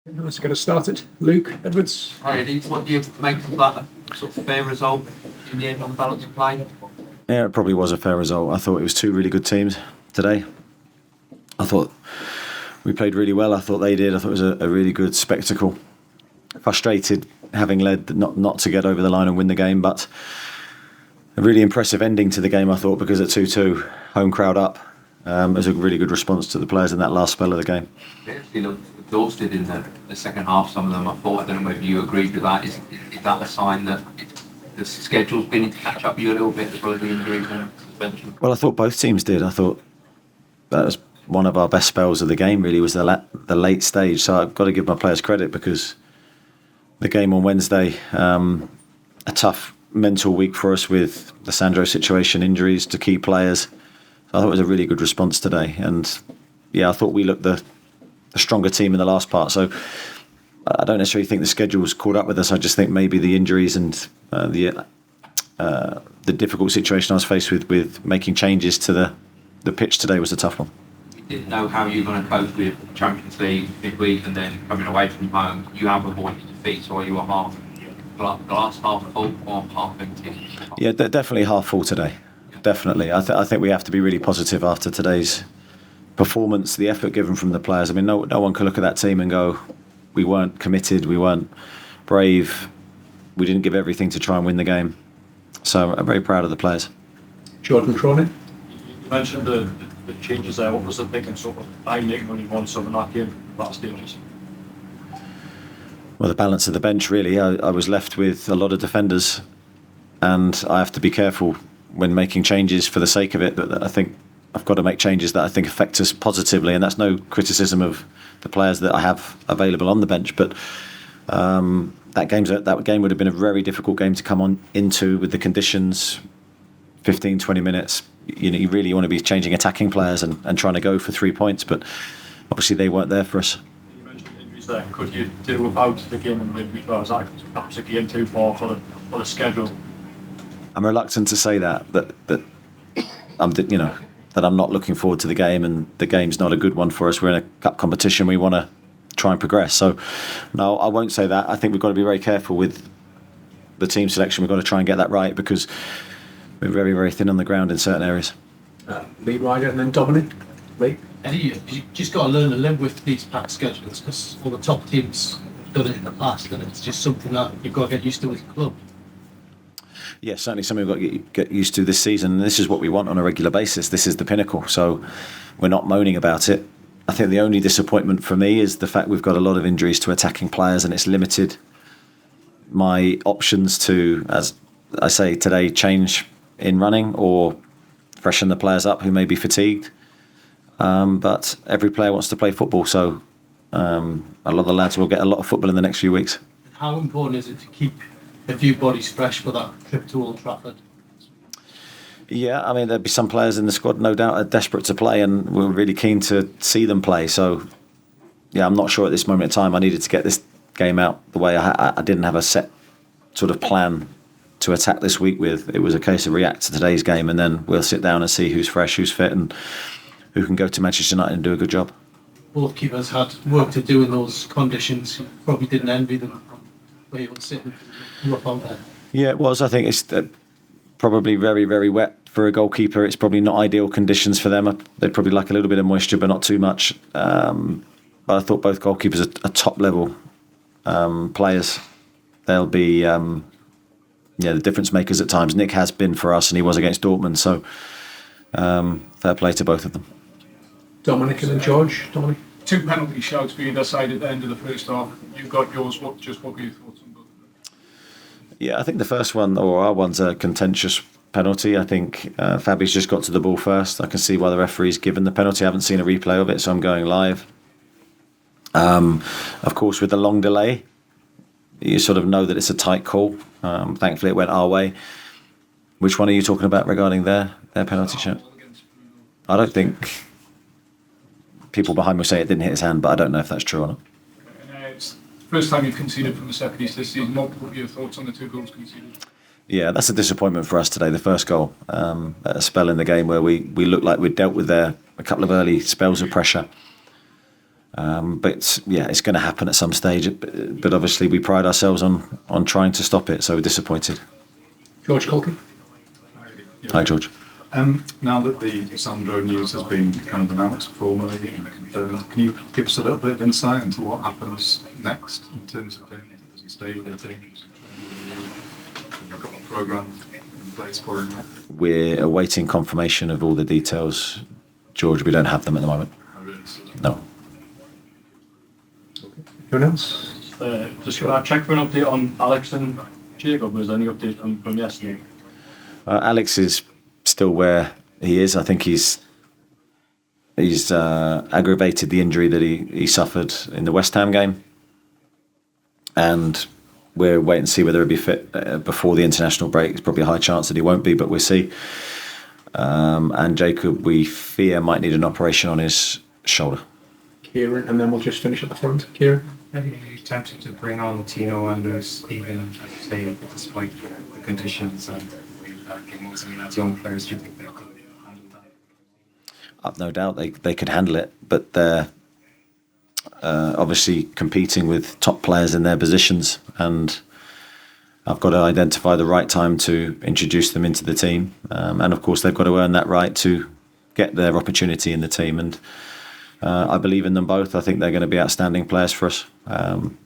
Let's get us started. Luke Edwards. Hi Eddie, what do you make of that sort of fair result in the end on balance of play? Yeah, it probably was a fair result. I thought it was two really good teams today. I thought we played really well. I thought they did. I thought it was a really good spectacle. Frustrated having led not to get over the line and win the game, but a really impressive ending to the game, I thought, because at 2-2, home crowd up. It was a really good response to the players in that last spell of the game. They actually looked exhausted in the second half, some of them, I thought. I don't know whether you agreed with that. Is that a sign that the schedule's beginning to catch up you a little bit as well as the injuries and suspension? Well, I thought both teams did. I thought that was one of our best spells of the game, really, was the late stage. So I've got to give my players credit, because the game on Wednesday, a tough mental week for us with the Sandro situation, injuries to key players. So I thought it was a really good response today. And yeah, I thought we looked the stronger team in the last part. So I don't necessarily think the schedule's caught up with us. I just think maybe the injuries and the difficult situation I was faced with making changes to the pitch today was a tough one. You didn't know how you were going to cope with Champions League midweek and then coming away from home. You have avoided defeat, so you were glass half full or half empty? Yeah, definitely half full today. Definitely. I think we have to be really positive after today's performance, the effort given from the players. I mean, no one can look at that team and go, we weren't committed, we weren't brave, we didn't give everything to try and win the game. So I'm very proud of the players. Jordan Cronin. You mentioned the changes there. What was the thinking sort of behind when you won something like in last year? Well, the balance of the bench, really. I was left with a lot of defenders, and I have to be careful when making changes for the sake of it. That I think I've got to make changes that I think affect us positively, and that's no criticism of the players that I have available on the bench. But that game would have been a very difficult game to come on into with the conditions. 15, 20 minutes. You really want to be changing attacking players and trying to go for 3 points, but obviously they weren't there for us. You mentioned injuries there. Could you do without the game in midweek? Or was that perhaps a game too far for the schedule? I'm reluctant to say that I'm not looking forward to the game, and the game's not a good one for us. We're in a cup competition. We want to try and progress. So, no, I won't say that. I think we've got to be very careful with the team selection. We've got to try and get that right, because we're very, very thin on the ground in certain areas. Lee Ryder and then Dominic. Lee. Eddie, you just got to learn to live with these packed schedules, because all the top teams have done it in the past, and it's just something that you've got to get used to as a club. Yeah, certainly something we've got to get used to this season. And this is what we want on a regular basis. This is the pinnacle. So we're not moaning about it. I think the only disappointment for me is the fact we've got a lot of injuries to attacking players, and it's limited my options to, as I say today, change in running or freshen the players up who may be fatigued. But every player wants to play football, so a lot of the lads will get a lot of football in the next few weeks. How important is it to keep a few bodies fresh for that trip to Old Trafford? Yeah, I mean, there'll be some players in the squad, no doubt, are desperate to play, and we're really keen to see them play. So, yeah, I'm not sure at this moment in time I needed to get this game out the way I didn't have a set sort of plan to attack this week with. It was a case of react to today's game, and then we'll sit down and see who's fresh, who's fit, and who can go to Manchester United and do a good job. Both keepers had work to do in those conditions. You probably didn't envy them where you were sitting up on there. Yeah, it was. I think it's probably very, very wet for a goalkeeper. It's probably not ideal conditions for them. They'd probably like a little bit of moisture, but not too much. But I thought both goalkeepers are top-level players. They'll be the difference makers at times. Nick has been for us, and he was against Dortmund. So fair play to both of them. Dominic and then George. Dominic. 2 penalty shouts for either side at the end of the first half. You got yours. What were your thoughts on both of them? Yeah, I think the first one, or our one's a contentious penalty. I think Fabi's just got to the ball first. I can see why the referee's given the penalty. I haven't seen a replay of it, so I'm going live. Of course, with the long delay, you sort of know that it's a tight call. Thankfully, it went our way. Which one are you talking about regarding their penalty shot? I don't think people behind me say it didn't hit his hand, but I don't know if that's true or not. And it's the first time you've conceded from the set piece this season. What were your thoughts on the 2 goals conceded? Yeah, that's a disappointment for us today. The first goal, at a spell in the game where we looked like we'd dealt with a couple of early spells of pressure. But yeah, it's going to happen at some stage. But obviously, we pride ourselves on trying to stop it. So we're disappointed. George Culkin. Hi, George. Now that the Sandro news has been kind of announced formally and confirmed, can you give us a little bit of insight into what happens next in terms of him? Does he stay with the team? Have you got a programme in place for him? We're awaiting confirmation of all the details, George. We don't have them at the moment. No. Anyone else? Just can I check for an update on Alex and Jacob? Was there any update from yesterday? Alex is still where he is. I think he's aggravated the injury that he suffered in the West Ham game, and we're waiting to see whether he'll be fit before the international break. It's probably a high chance that he won't be, but we'll see. And Jacob, we fear, might need an operation on his shoulder. Kieran, and then we'll just finish at the front. Kieran. Are you tempted to bring on Tino Anders, even, as you say, despite the conditions and games? I mean, as young players, do you think they could handle that? I've no doubt they could handle it, but they're obviously competing with top players in their positions, and I've got to identify the right time to introduce them into the team. And of course, they've got to earn that right to get their opportunity in the team. And I believe in them both. I think they're going to be outstanding players for us, and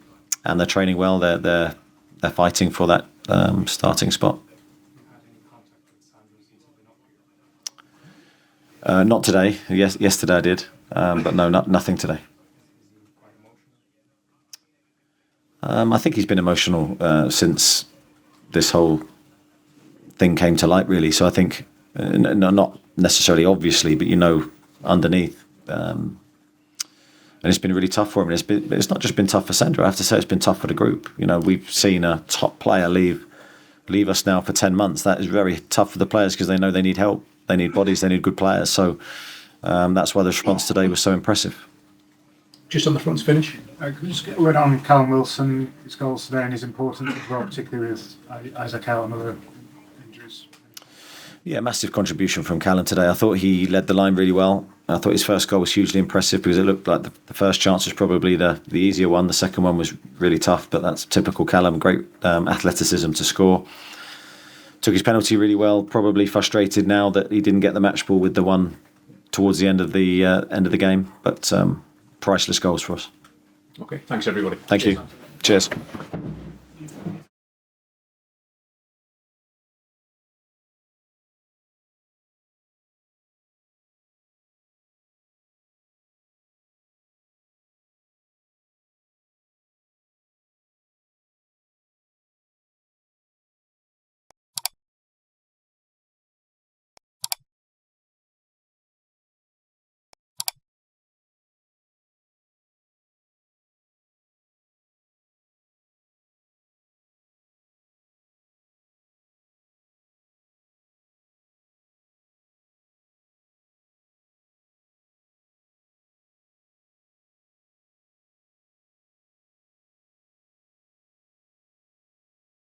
they're training well. They're fighting for that starting spot. Not today. Yes, yesterday I did, but no, nothing today. I think he's been emotional since this whole thing came to light, really. So I think, not necessarily obviously, but underneath. And it's been really tough for him. And it's not just been tough for Sandro. I have to say it's been tough for the group. We've seen a top player leave us now for 10 months. That is very tough for the players because they know they need help. They need bodies. They need good players. So that's why the response today was so impressive. Just on the front finish. Could you just get a word on Callum Wilson, his goals today and his importance as well, particularly with Isak out and other injuries? Yeah, massive contribution from Callum today. I thought he led the line really well. I thought his first goal was hugely impressive because it looked like the first chance was probably the easier one. The second one was really tough, but that's typical Callum. Great athleticism to score. Took his penalty really well. Probably frustrated now that he didn't get the match ball with the one towards the end of the game. But priceless goals for us. Okay, thanks everybody. Thank you. Cheers.